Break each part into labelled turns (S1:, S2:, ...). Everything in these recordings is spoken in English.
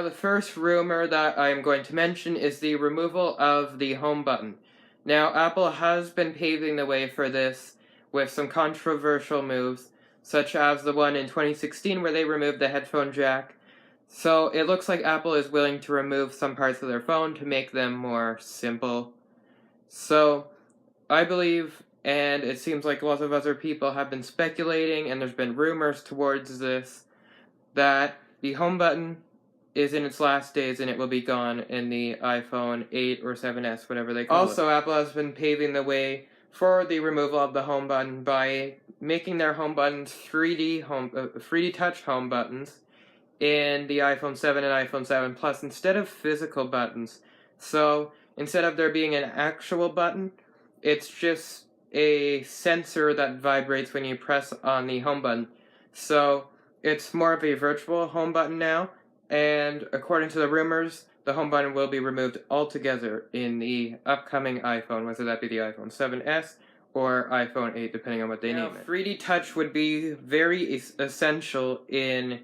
S1: Now, the first rumor that I'm going to mention is the removal of the home button. Now, Apple has been paving the way for this with some controversial moves, such as the one in 2016 where they removed the headphone jack. So it looks like Apple is willing to remove some parts of their phone to make them more simple. So I believe, and it seems like lots of other people have been speculating, and there's been rumors towards this, that the home button is in its last days and it will be gone in the iPhone 8 or 7S, whatever they call it. Also, Apple has been paving the way for the removal of the home button by making their home buttons 3D touch home buttons in the iPhone 7 and iPhone 7 Plus instead of physical buttons. So instead of there being an actual button, it's just a sensor that vibrates when you press on the home button. So it's more of a virtual home button now, and according to the rumors, the home button will be removed altogether in the upcoming iPhone, whether that be the iPhone 7S or iPhone 8, depending on what they name it. 3D Touch would be very essential in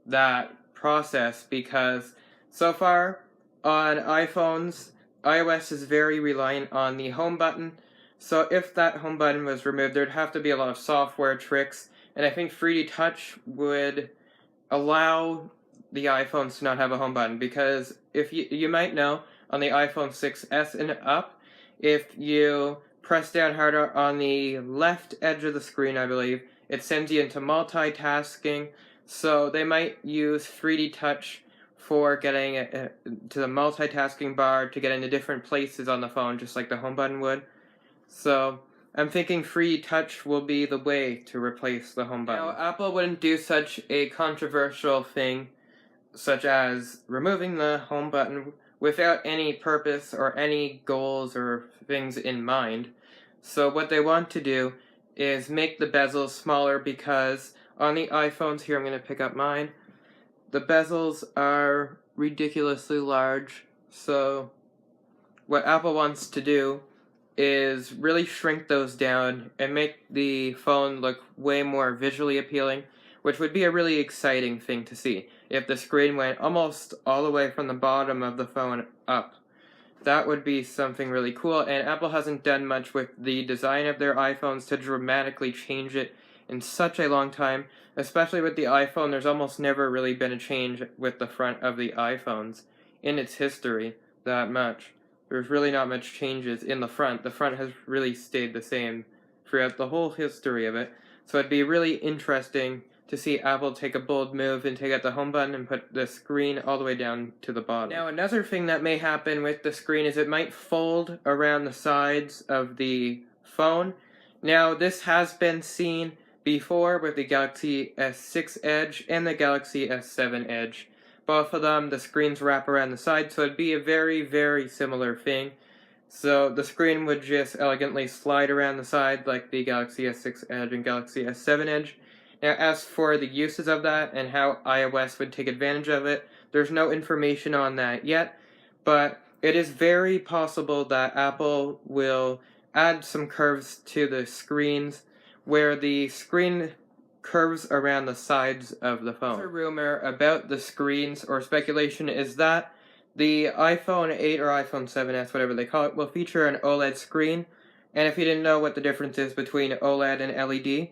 S1: that process because so far on iPhones, iOS is very reliant on the home button. So if that home button was removed, there'd have to be a lot of software tricks, and I think 3D Touch would allow the iPhones to not have a home button, because if you might know, on the iPhone 6S and up, if you press down harder on the left edge of the screen, I believe, it sends you into multitasking, so they might use 3D Touch for getting to the multitasking bar to get into different places on the phone, just like the home button would. So I'm thinking 3D Touch will be the way to replace the home button. Now, Apple wouldn't do such a controversial thing, such as removing the home button, without any purpose or any goals or things in mind. So what they want to do is make the bezels smaller, because on the iPhones, here I'm going to pick up mine, the bezels are ridiculously large. So what Apple wants to do is really shrink those down and make the phone look way more visually appealing, which would be a really exciting thing to see if the screen went almost all the way from the bottom of the phone up. That would be something really cool, and Apple hasn't done much with the design of their iPhones to dramatically change it in such a long time. Especially with the iPhone, there's almost never really been a change with the front of the iPhones in its history that much. There's really not much changes in the front. The front has really stayed the same throughout the whole history of it. So it'd be really interesting to see Apple take a bold move and take out the home button and put the screen all the way down to the bottom. Now, another thing that may happen with the screen is it might fold around the sides of the phone. Now, this has been seen before with the Galaxy S6 Edge and the Galaxy S7 Edge. Both of them, the screens wrap around the side, so it'd be a very, very similar thing. So the screen would just elegantly slide around the side like the Galaxy S6 Edge and Galaxy S7 Edge. Now, as for the uses of that and how iOS would take advantage of it, there's no information on that yet, but it is very possible that Apple will add some curves to the screens where the screen curves around the sides of the phone. Another rumor about the screens, or speculation, is that the iPhone 8 or iPhone 7S, whatever they call it, will feature an OLED screen. And if you didn't know what the difference is between OLED and LED,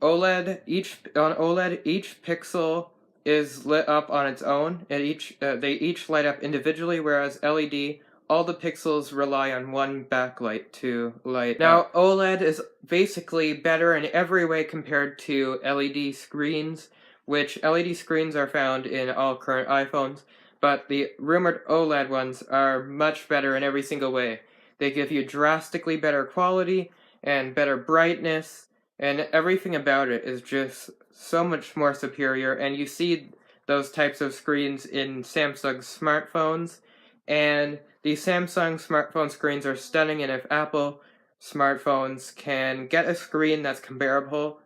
S1: on OLED, each pixel is lit up on its own, and they each light up individually, whereas LED, all the pixels rely on one backlight to light up. Now, OLED is basically better in every way compared to LED screens, which LED screens are found in all current iPhones, but the rumored OLED ones are much better in every single way. They give you drastically better quality and better brightness, and everything about it is just so much more superior, and you see those types of screens in Samsung smartphones, and the Samsung smartphone screens are stunning, and if Apple smartphones can get a screen that's comparable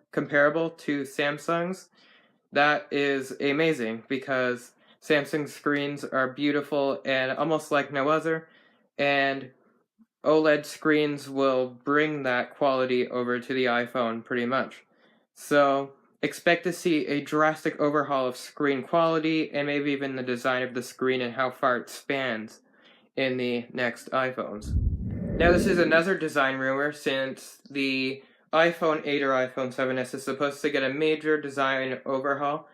S1: to Samsung's, that is amazing, because Samsung screens are beautiful and almost like no other, and OLED screens will bring that quality over to the iPhone pretty much. So expect to see a drastic overhaul of screen quality and maybe even the design of the screen and how far it spans in the next iPhones. Now this is another design rumor, since the iPhone 8 or iPhone 7s is supposed to get a major design overhaul.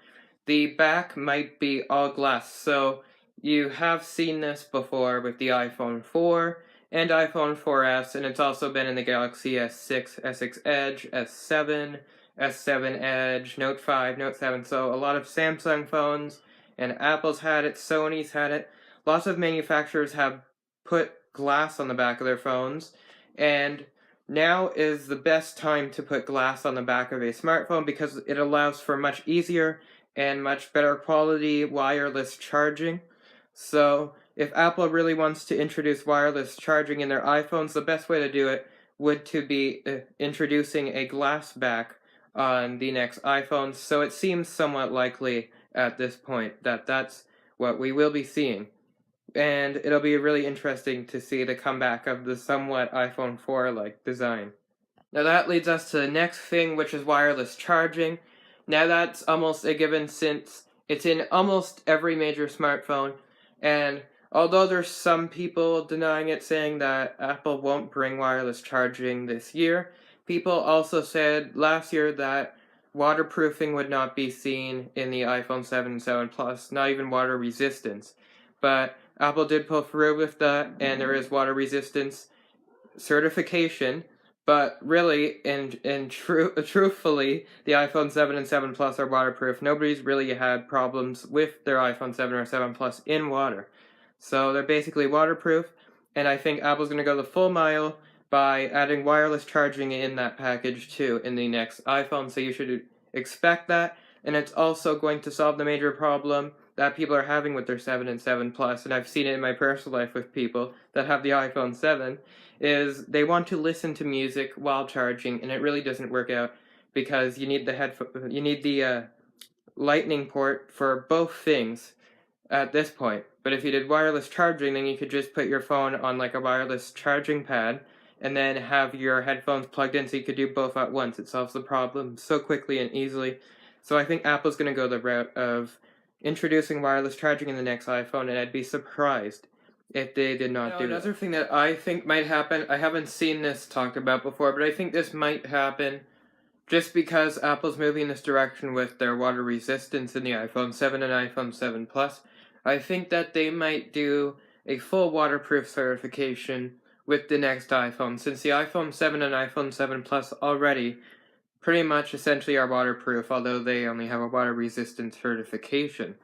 S1: The back might be all glass, so you have seen this before with the iPhone 4 and iPhone 4S, and it's also been in the Galaxy S6, S6 Edge, S7, S7 Edge, Note 5, Note 7, so a lot of Samsung phones, and Apple's had it, Sony's had it. Lots of manufacturers have put glass on the back of their phones, and now is the best time to put glass on the back of a smartphone because it allows for much easier and much better quality wireless charging. So if Apple really wants to introduce wireless charging in their iPhones, the best way to do it would to be introducing a glass back on the next iPhone. So it seems somewhat likely at this point that that's what we will be seeing. And it'll be really interesting to see the comeback of the somewhat iPhone 4-like design. Now that leads us to the next thing, which is wireless charging. Now that's almost a given since it's in almost every major smartphone, and although there's some people denying it, saying that Apple won't bring wireless charging this year, people also said last year that waterproofing would not be seen in the iPhone 7 and 7 Plus, not even water resistance. But Apple did pull through with that, and there is water resistance certification. But really, truthfully, the iPhone 7 and 7 Plus are waterproof. Nobody's really had problems with their iPhone 7 or 7 Plus in water. So they're basically waterproof, and I think Apple's going to go the full mile by adding wireless charging in that package too in the next iPhone, so you should expect that. And it's also going to solve the major problem that people are having with their 7 and 7 Plus, and I've seen it in my personal life with people that have the iPhone 7, is they want to listen to music while charging, and it really doesn't work out because you need the lightning port for both things at this point. But if you did wireless charging, then you could just put your phone on like a wireless charging pad and then have your headphones plugged in so you could do both at once. It solves the problem so quickly and easily. So I think Apple's going to go the route of introducing wireless charging in the next iPhone, and I'd be surprised if they did not do it. Another thing that I think might happen, I haven't seen this talked about before, but I think this might happen just because Apple's moving in this direction with their water resistance in the iPhone 7 and iPhone 7 Plus. I think that they might do a full waterproof certification with the next iPhone, since the iPhone 7 and iPhone 7 Plus already pretty much essentially are waterproof, although they only have a water resistant certification.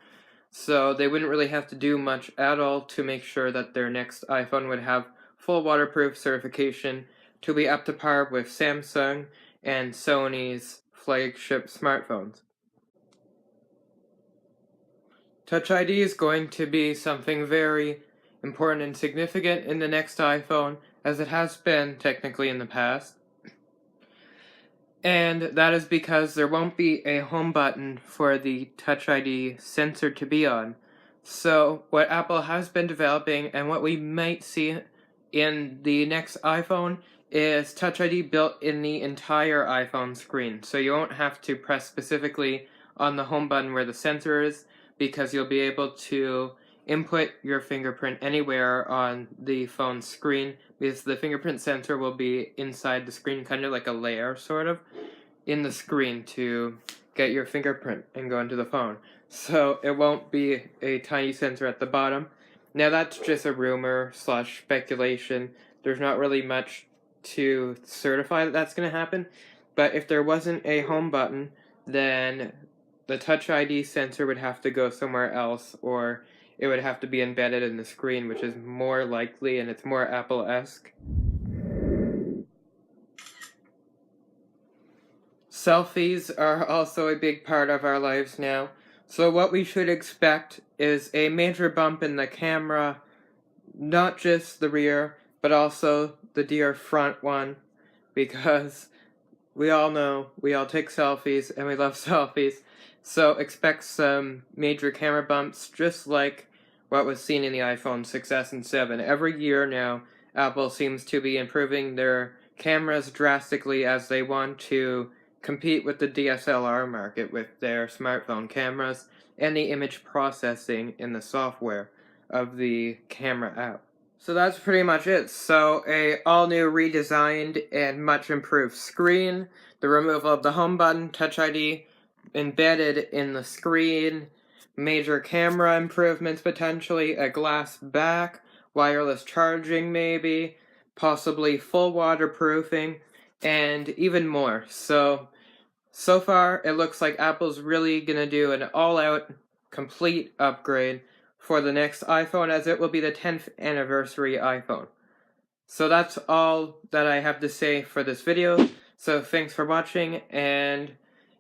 S1: So they wouldn't really have to do much at all to make sure that their next iPhone would have full waterproof certification to be up to par with Samsung and Sony's flagship smartphones. Touch ID is going to be something very important and significant in the next iPhone, as it has been technically in the past. And that is because there won't be a home button for the Touch ID sensor to be on. So what Apple has been developing and what we might see in the next iPhone is Touch ID built in the entire iPhone screen. So you won't have to press specifically on the home button where the sensor is, because you'll be able to input your fingerprint anywhere on the phone screen, because the fingerprint sensor will be inside the screen, kind of like a layer, sort of, in the screen to get your fingerprint and go into the phone. So it won't be a tiny sensor at the bottom. Now that's just a rumor / speculation. There's not really much to certify that that's going to happen. But if there wasn't a home button, then the Touch ID sensor would have to go somewhere else, or it would have to be embedded in the screen, which is more likely and it's more Apple-esque. Selfies are also a big part of our lives now. So what we should expect is a major bump in the camera, not just the rear, but also the dear front one, because we all know, we all take selfies and we love selfies. So expect some major camera bumps, just like what was seen in the iPhone 6s and 7. Every year now, Apple seems to be improving their cameras drastically as they want to compete with the DSLR market with their smartphone cameras and the image processing in the software of the camera app. So that's pretty much it. So a all-new redesigned and much improved screen, the removal of the home button, Touch ID embedded in the screen, major camera improvements potentially, a glass back, wireless charging maybe, possibly full waterproofing, and even more. So far it looks like Apple's really gonna do an all-out complete upgrade for the next iPhone, as it will be the 10th anniversary iPhone. So that's all that I have to say for this video. So thanks for watching, and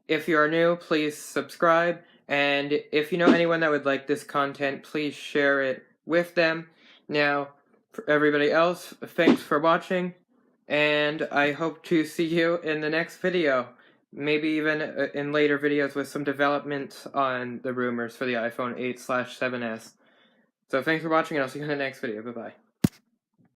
S1: if you are new, please subscribe, and if you know anyone that would like this content, please share it with them. Now, for everybody else, thanks for watching, and I hope to see you in the next video. Maybe even in later videos with some developments on the rumors for the iPhone 8/7s. So thanks for watching, and I'll see you in the next video. Bye-bye.